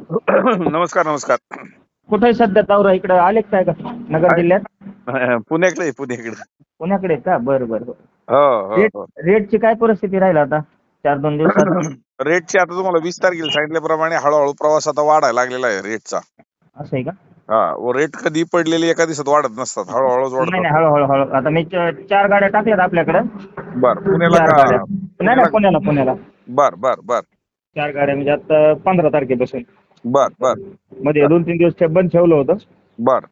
नमस्कार नमस्कार. कुठे आहे सध्या दौरा? इकडे आले काय का नगर आहे. जिल्ह्यात? पुण्याकडे आहे, पुण्याकडे. पुण्याकडे आहेत का? बरं बरं बरं. हो हो रेट हो. रेटची काय परिस्थिती राहील आता 4-2 दिवसात? रेटची आता तुम्हाला 20 तारखेला सांगितल्याप्रमाणे हळूहळू प्रवास आता वाढायला लागलेला आहे रेटचा. असं आहे का? हा, रेट कधी पडलेले एका दिवसात वाढत नसतात, हळूहळूच नाही वाढतात. नाही, हळूहळू हळू. आता मी 4 गाड्या टाकल्यात आपल्याकडे. बर, पुण्याला 4 का? गाड्या. नाही पुण्याला. नाही, पुण्याला पुण्याला. बर बर बर 4 गाड्या म्हणजे आता 15 तारखेपासून. बर बर मध्ये बर 2-3 दिवस बंद ठेवलं होतं. बर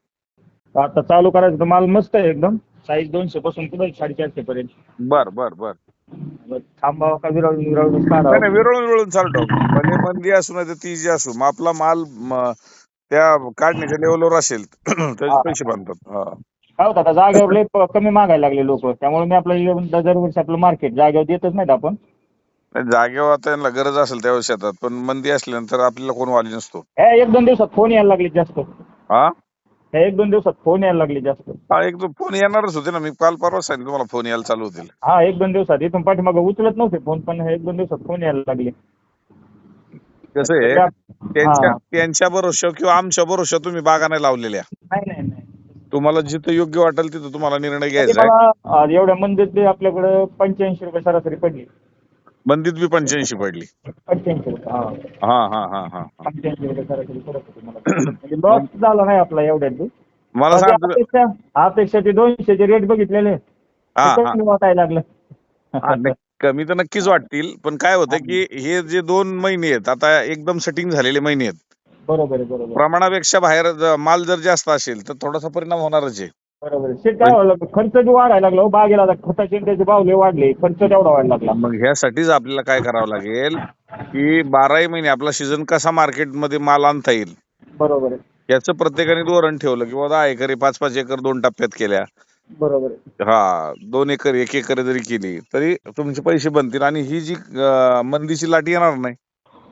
आता चालू करायचं तर माल मस्त आहे एकदम. साईज 200 पासून पुढे 450 पर्यंत. बर बर बर. थांबावं का विरळून विरळून नाही काढावं? नाही, विरळून विरळून चालतो. भले मंदी असू नाही तर ती जी असू, मग आपला माल त्या काढण्याच्या लेवलवर असेल त्याचे हा हा पैसे हा. बनतात. हा. काय होतं आता जागेवर लय कमी मागायला लागले लोक, त्यामुळे मी आपलं दरवर्षी आपलं मार्केट जागेवर देतच नाहीत आपण. नाही, जागेवर आता यांना गरज असेल त्यावेळेस येतात, पण मंदी असल्यानंतर आपल्याला कोण वाली नसतो. ह्या 1-2 दिवसात फोन यायला लागले जास्त. हा. ह्या 1-2 दिवसात फोन यायला लागले जास्त. हा, एक तो फोन येणारच होते ना, मी काल परवा सांगितलं तुम्हाला फोन यायला चालू होतील. हा, 1-2 दिवसात इथून पाठीमागं उचलत नव्हते फोन, पण ह्या 1-2 दिवसात फोन यायला लागले. कसं आहे, सगळे हा. त्यांच्या भरोश्यावर किंवा आमच्या भरोश्यावर तुम्ही बागा नाही लावलेल्या. नाही नाही नाही. तुम्हाला जिथं योग्य वाटेल तिथं तुम्हाला निर्णय तरी घ्यायचा आहे. मला एवढ्या मंदीत आपल्याकडे 85 रुपये सरासरी पडली. मंदीत बी 85 पडली. 85 रुपये, हा. हा हा हा हा हा. 85 रुपये सरासरी पडत होती मला. म्हणजे लॉस मग झाला नाही आपला एवढ्यात बी. मला पण ते सांग तुम्ही. अपेक्षा ते 200चे रेट बघितलेले हा ते हा कमी वाटायला लागलं. हा. कमी तर नक्कीच वाटतील, पण काय होतं की हे जे 2 महिने आहेत आता एकदम सेटिंग झालेले महिने आहेत. बरोबर आहे, बरोबर. प्रमाणापेक्षा बाहेर माल जर जास्त असेल तर थोडासा परिणाम होणारच आहे. बरोबर आहे. शेत काय व्हायला लागलं, खर्च बी वाढायला लागला हो बागेला. आता खताचे आणि त्याचे भाव लय वाढले, खर्च तेवढा वाढला लागला. मग ह्यासाठीच आपल्याला काय करावं लागेल की 12ही महिने आपला सीझन कसा मार्केटमध्ये माल आणता येईल बरोबर आहे, याचं प्रत्येकाने धोरण ठेवलं, की 10 एकरी 5-5 एकर 2 टप्प्यात केल्या. बरोबर आहे, हा, 2 एकर 1 एकर जरी केली तरी तुमचे पैसे बनतील आणि ही जी मंदीची लाट येणार नाही.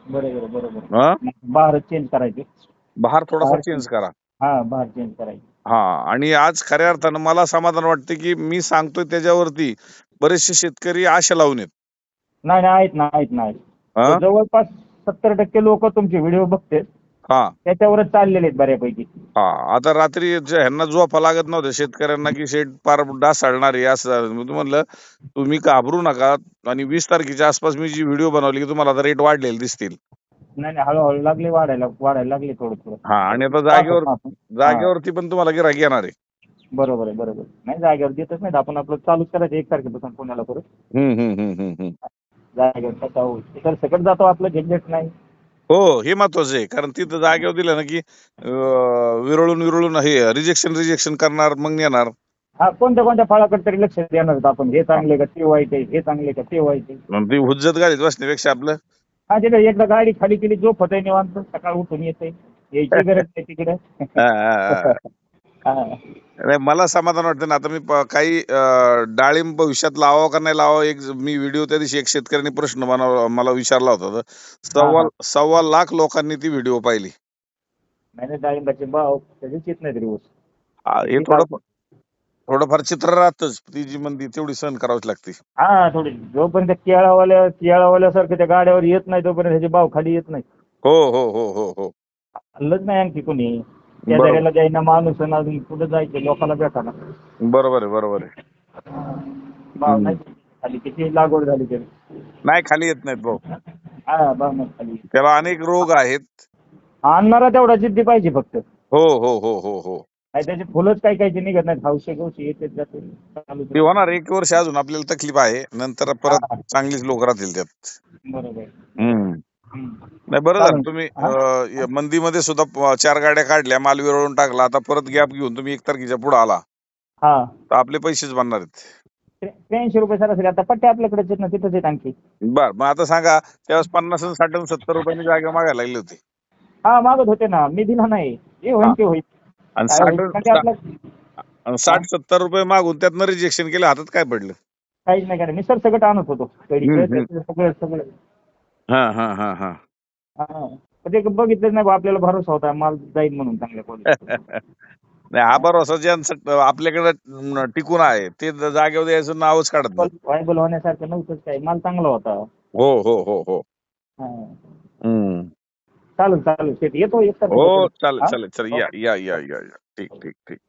बरोबर आहे, बरोबर हा, आहे. बहार चेंज करायचे. बहार थोडासा बहार चेंज. चेंज करा. हा, बहार चेंज करायचे. हा, आणि आज खऱ्या अर्थानं मला समाधान वाटतं की मी सांगतोय त्याच्यावरती बरेचसे शेतकरी आशा लावून आहेत. नाही नाही, आहेत ना, आहेत ना, आहेत. हा जवळपास 70% लोक तुमचे व्हिडिओ बघते हा त्याच्यावरच चाललेले आहेत बऱ्यापैकी. हा. आता रात्री ह्यांना झोपा लागत नव्हत्या शेतकऱ्यांना की शेत पार डासाळणार आहे असं झालं. मी म्हणलं तुम्ही घाबरू नका, आणि 20 तारखेच्या आसपास मी जी व्हिडिओ बनवली की तुम्हाला आता रेट वाढलेले दिसतील. नाही नाही, हळूहळू लागले वाढायला लागले थोडं थोडं. हा, आणि आता पाहतो पाहतो. हा, जागेवरती पण तुम्हाला गिऱ्हाईक येणार आहे. बरोबर आहे, बरोबर. नाही, जागेवर देतच नाहीत आपण. आपलं चालूच करायचं 1 तारखेपासून पुण्याला परत. हम्म. जागेवर कसा होईल तर सकट जातो, आपलं झंझट नाही. हो, हे महत्वाचं आहे, कारण तिथं जागेवर दिलं ना की विरळून विरळून हे रिजेक्शन करणार मग येणार. हा, कोणत्या कोणत्या फळाकडे तरी लक्ष देणार आहेत आपण. हे चांगले का ते वाईट आहे, हे चांगले का ते वाईट आहे. मग ती हुज्जत गाडीत बसण्यापेक्षा आपलं. हा, तिथे एकदा गाडी खाली केली झोपत आहे निवांत, सकाळ उठून येते, यायची गरज नाही तिकडे. हा, हा, हा. हा. नाही, मला समाधान वाटतं ना. आता मी काही डाळिंब भविष्यात लावावं का नाही लावावं, मी व्हिडिओ त्या दिवशी एक शेतकऱ्यांनी प्रश्न मला विचारला होता, तर हा सव्वा हा. सव्वा लाख लोकांनी ती व्हिडिओ पाहिली. नाही नाही, डाळिंबाचे भाव त्याचीच येत नाही रोज. हे ती काय. थोडंफार चित्र राहतच, ती जी मंदी तेवढी सहन करावीच लागते. हा, थोडी जोपर्यंत केळावाल्यासारखं त्या गाड्यावर येत नाही तोपर्यंत त्याचे भाव खाली येत नाही. हो हो हो हो हो. हल्लच नाही आणखी कोणी. बरोबर शेजाऱ्याला द्यायना माणूस आणि अजून कुठं जायचं लोकांना भेटाना. बरोबर आहे, बरोबर आहे. भाव हम्म. नाही खाली, किती लागवड झाली तरी. नाही, खाली येत नाहीत भाऊ. हा, भाव नाही खाली. त्याला अनेक रोग आहेत. आणणारा तेवढा जिद्दी पाहिजे फक्त. हो हो हो हो हो. नाही, त्याचे फुलंच काही निघत नाहीत. हौशे गवशी येते जाते चालूच ते राहते. होणार 1 वर्ष अजून आपल्याला तकलीफ आहे, नंतर परत हा, चांगलीच लोक राहतील त्यात. बरोबर बरोबर. हम्म. हम्म. नाही, बरं झालं चालेल. तुम्ही हा मंदीमध्ये सुद्धा 4 गाड्या काढल्या, माल विरळून टाकला, आता परत गॅप घेऊन तुम्ही 1 तारखेच्या पुढे आला हा. तर आपले पैसेच बनणार आहेत. 83 रुपये सरासरी. आता पट्ट्या आपल्याकडेच आहेत ना, तिथंच आहेत आणखी. बर, मग आता सांगा, त्यावेळेस 50 आणि 60 आणि 70 रुपयांनी जागा मागायला लागली होती. हा, मागत होते ना, मी दिला नाही. जे हा, होईल ते होईल. आणि काय होईल म्हणजे आपलं. हा, 60-70 रुपये मागून त्यातनं रिजेक्शन केलं, हातात काय पडलं? काहीच नाही करायचं. मी सरसकट आणत होतो कढीचं हम्म. त्याचं सगळं सगळं. हा हा हा हा. हा, पण ते बघितलंच नाही बा, आपल्याला भरोसा होता माल जाईल म्हणून चांगल्या क्वालिटी. नाही, हा भरोसा ज्यांचं आपल्याकडे टिकून आहे ते जागेवर द्यायचं नावच काढत नाही. व्हायबल होण्यासारखं नव्हतंच काय, माल चांगला होता. हो हो हो हो. हा. हम्म. चालेल चालेल शेठ येतो एक तारखेला हो कधी. चालेल हा? चालेल चल हो. या या या या या ठीक ठीक ठीक